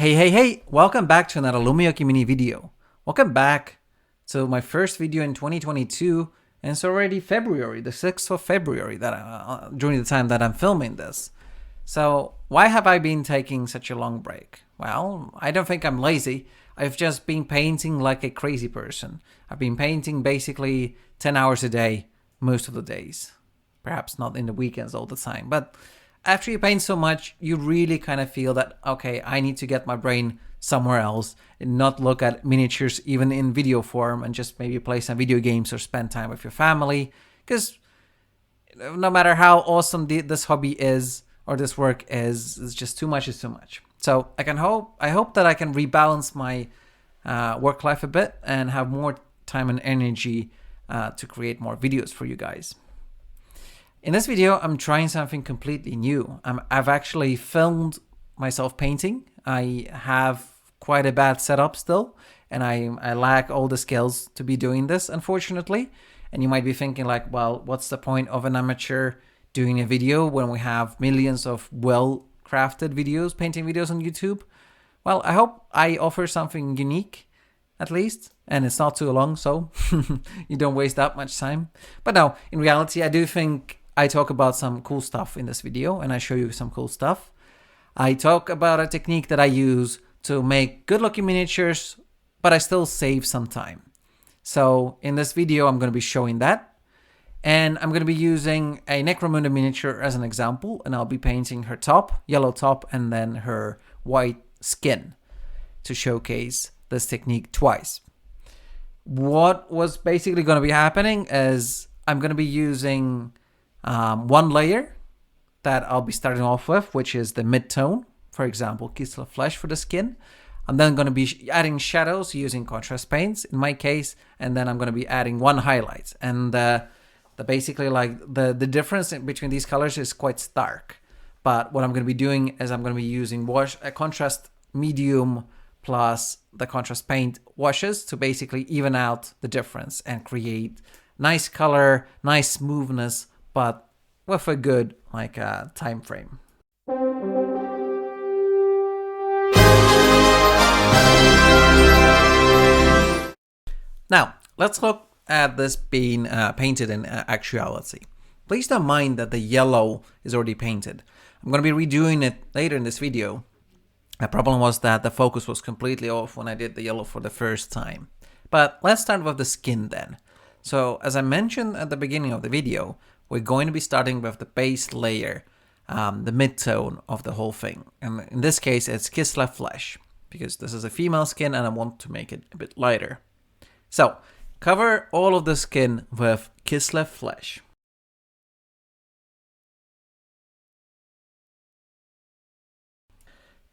Hey, welcome back to another Lumioki mini video. Welcome back to my first video in 2022, and it's already February, the 6th of February, during the time that I'm filming this. So why have I been taking such a long break? Well, I don't think I'm lazy. I've just been painting like a crazy person. I've been painting basically 10 hours a day, most of the days. Perhaps not in the weekends all the time, but after you paint so much, you really kind of feel that, okay, I need to get my brain somewhere else and not look at miniatures even in video form and just maybe play some video games or spend time with your family. Because no matter how awesome this hobby is or this work is just too much is too much. So I hope that I can rebalance my work life a bit and have more time and energy to create more videos for you guys. In this video, I'm trying something completely new. I've actually filmed myself painting. I have quite a bad setup still, and I lack all the skills to be doing this, unfortunately. And you might be thinking like, well, what's the point of an amateur doing a video when we have millions of well-crafted videos, painting videos on YouTube? Well, I hope I offer something unique, at least, and it's not too long, so you don't waste that much time. But no, in reality, I do think I talk about some cool stuff in this video, and I show you some cool stuff. I talk about a technique that I use to make good looking miniatures, but I still save some time. So in this video, I'm going to be showing that. And I'm going to be using a Necromunda miniature as an example, and I'll be painting her top, yellow top, and then her white skin to showcase this technique twice. What was basically going to be happening is I'm going to be using one layer that I'll be starting off with, which is the mid-tone, for example, Kislev Flesh for the skin. I'm then going to be adding shadows using contrast paints in my case, and then I'm going to be adding one highlight. And basically like the difference between these colors is quite stark. But what I'm going to be doing is I'm going to be using a contrast medium plus the contrast paint washes to basically even out the difference and create nice color, nice smoothness, but with a good time frame. Now, let's look at this being painted in actuality. Please don't mind that the yellow is already painted. I'm going to be redoing it later in this video. The problem was that the focus was completely off when I did the yellow for the first time. But let's start with the skin then. So, as I mentioned at the beginning of the video, we're going to be starting with the base layer, the mid-tone of the whole thing. And in this case, it's Kislev Flesh, because this is a female skin and I want to make it a bit lighter. So, cover all of the skin with Kislev Flesh.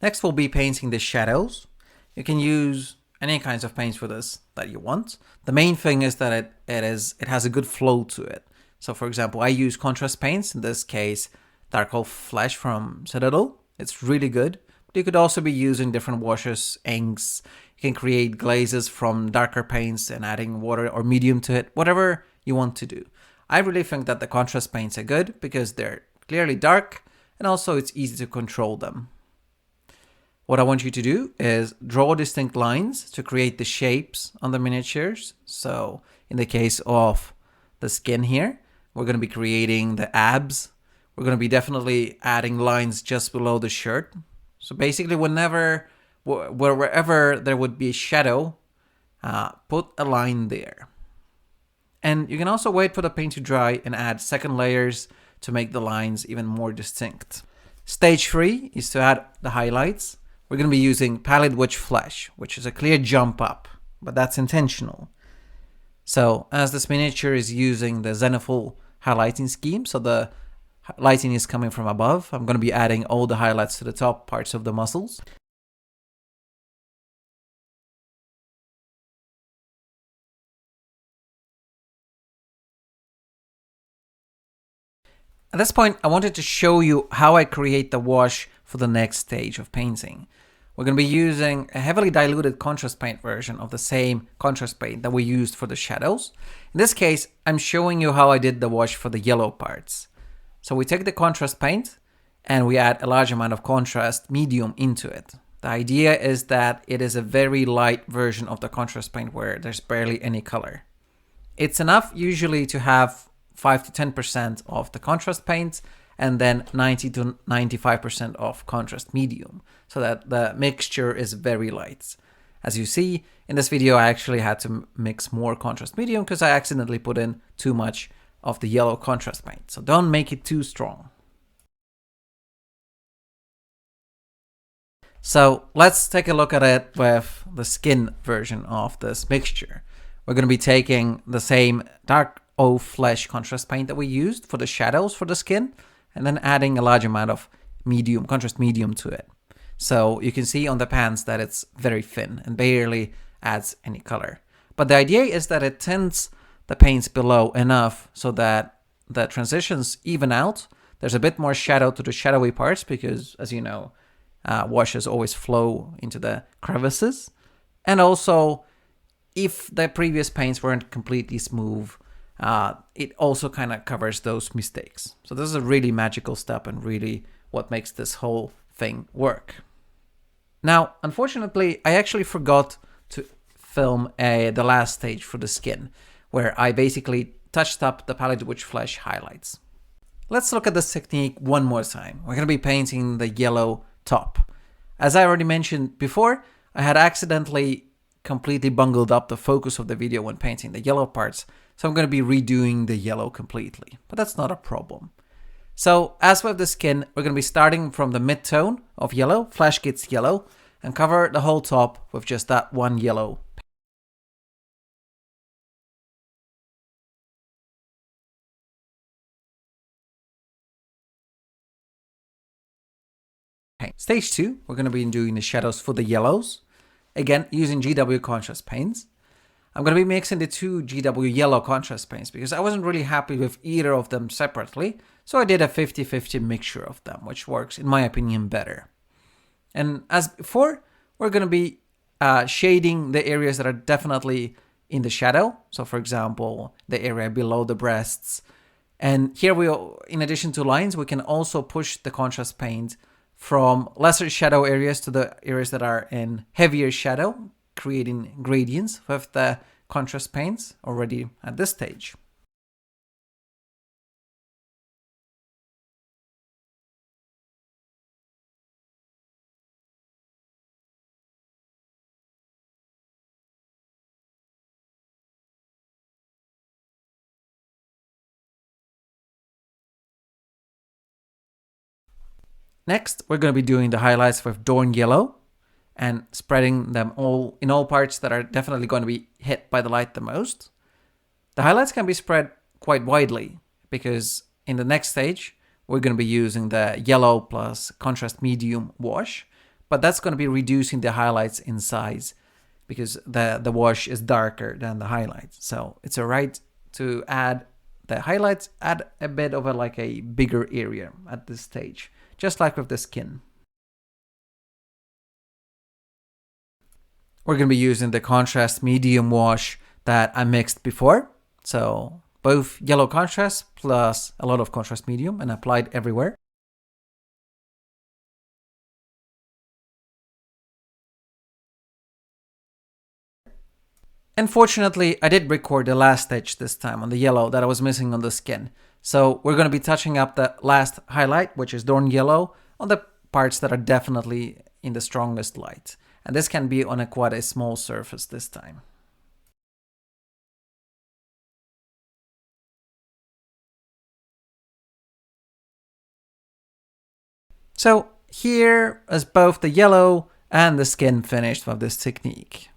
Next, we'll be painting the shadows. You can use any kinds of paints for this that you want. The main thing is that it has a good flow to it. So for example, I use contrast paints, in this case, Dark Flesh from Citadel. It's really good. But you could also be using different washes, inks. You can create glazes from darker paints and adding water or medium to it, whatever you want to do. I really think that the contrast paints are good because they're clearly dark and also it's easy to control them. What I want you to do is draw distinct lines to create the shapes on the miniatures. So in the case of the skin here, we're going to be creating the abs. We're going to be definitely adding lines just below the shirt. So basically wherever there would be a shadow, put a line there. And you can also wait for the paint to dry and add second layers to make the lines even more distinct. Stage 3 is to add the highlights. We're going to be using Pallid Witch Flesh, which is a clear jump up, but that's intentional. So as this miniature is using the zenithal highlighting scheme, so the lighting is coming from above, I'm going to be adding all the highlights to the top parts of the muscles. At this point, I wanted to show you how I create the wash for the next stage of painting. We're going to be using a heavily diluted contrast paint version of the same contrast paint that we used for the shadows. In this case, I'm showing you how I did the wash for the yellow parts. So we take the contrast paint and we add a large amount of contrast medium into it. The idea is that it is a very light version of the contrast paint where there's barely any color. It's enough usually to have 5 to 10% of the contrast paint and then 90 to 95% of contrast medium, so that the mixture is very light. As you see, in this video I actually had to mix more contrast medium because I accidentally put in too much of the yellow contrast paint, so don't make it too strong. So let's take a look at it with the skin version of this mixture. We're going to be taking the same dark Eau Flesh contrast paint that we used for the shadows for the skin, and then adding a large amount of medium, contrast medium to it. So you can see on the pans that it's very thin and barely adds any color. But the idea is that it tints the paints below enough so that the transitions even out. There's a bit more shadow to the shadowy parts because, as you know, washes always flow into the crevices. And also, if the previous paints weren't completely smooth, it also kind of covers those mistakes. So this is a really magical step and really what makes this whole thing work. Now, unfortunately, I actually forgot to film the last stage for the skin, where I basically touched up the palette with flesh highlights. Let's look at this technique one more time. We're going to be painting the yellow top. As I already mentioned before, I had accidentally completely bungled up the focus of the video when painting the yellow parts, so I'm going to be redoing the yellow completely, but that's not a problem. So as with the skin, we're going to be starting from the mid-tone of yellow, Flash Kids yellow, and cover the whole top with just that one yellow. Okay. Stage 2, we're going to be doing the shadows for the yellows. Again, using GW contrast paints. I'm going to be mixing the two GW yellow contrast paints because I wasn't really happy with either of them separately. So I did a 50-50 mixture of them, which works, in my opinion, better. And as before, we're going to be shading the areas that are definitely in the shadow. So for example, the area below the breasts. And here in addition to lines, we can also push the contrast paint from lesser shadow areas to the areas that are in heavier shadow, creating gradients with the contrast paints already at this stage. Next, we're going to be doing the highlights with Dawn Yellow and spreading them all in all parts that are definitely going to be hit by the light the most. The highlights can be spread quite widely because in the next stage, we're going to be using the yellow plus contrast medium wash, but that's going to be reducing the highlights in size because the wash is darker than the highlights. So it's alright to add the highlights, add a bit of a bigger area at this stage, just like with the skin. We're going to be using the contrast medium wash that I mixed before. So both yellow contrast plus a lot of contrast medium and applied everywhere. Unfortunately, I did record the last stage this time on the yellow that I was missing on the skin. So we're going to be touching up the last highlight, which is Dawn Yellow, on the parts that are definitely in the strongest light. And this can be on quite a small surface this time. So here is both the yellow and the skin finished with this technique.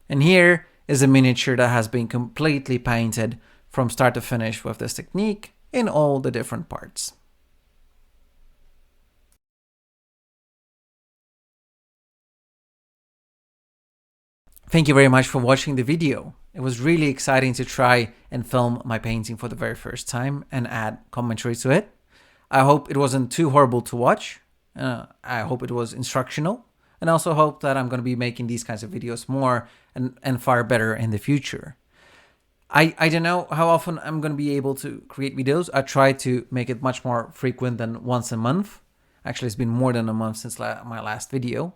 And here is a miniature that has been completely painted from start to finish with this technique in all the different parts. Thank you very much for watching the video. It was really exciting to try and film my painting for the very first time and add commentary to it. I hope it wasn't too horrible to watch. I hope it was instructional, and also hope that I'm going to be making these kinds of videos more and far better in the future. I don't know how often I'm going to be able to create videos. I try to make it much more frequent than once a month. Actually, it's been more than a month since my last video.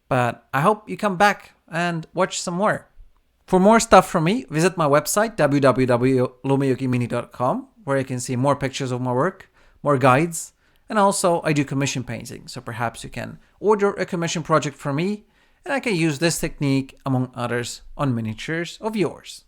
But I hope you come back and watch some more. For more stuff from me, visit my website, www.lumiyokimini.com, where you can see more pictures of my work, more guides, and also I do commission painting. So perhaps you can order a commission project from me, and I can use this technique, among others, on miniatures of yours.